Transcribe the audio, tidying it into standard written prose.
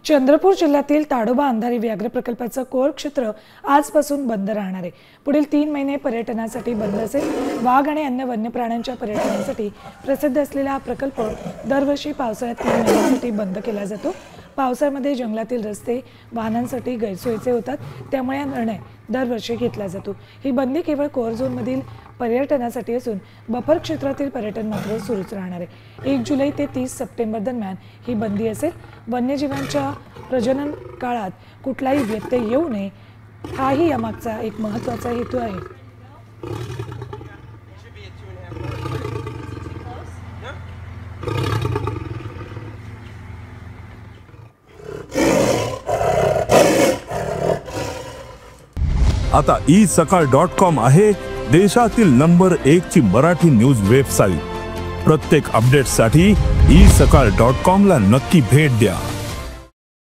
चंद्रपूर जिल्ह्यातील ताडोबा अंधारी व्याघ्र प्रकल्पाचं कोर क्षेत्र आजपासून बंद राहणार आहे। पुढील 3 महिने पर्यटनासाठी बंद असेल। वाघ आणि अन्य वन्य प्राण्यांच्या पर्यटनासाठी प्रसिद्ध असलेला हा प्रकल्प दरवर्षी पावसाळ्यात 3 महिन्यांसाठी बंद केला जातो। पावसाळ्यामध्ये जंगलातील रस्ते वाहनांसाठी गैरसोयीचे होतात, त्यामुळे हा निर्णय दरवर्षी घेतला जातो। ही बंदी केवळ कोर झोनमधील पर्यटनासाठी असून बफर क्षेत्रातील पर्यटन मात्र सुरूच राहणार आहे। 1 जुलै ते 30 सप्टेंबर दरम्यान ही बंदी असेल। वन्यजीवांच्या प्रजनन काळात कुठलाही व्यत्यय येऊ नये, हाही यामागचा एक महत्त्वाचा हेतू आहे। आता isakal.com आहे देशातील नंबर 1 ची मराठी न्यूज वेबसाईट। प्रत्येक अपडेटसाठी isakal.com ला नक्की भेट द्या।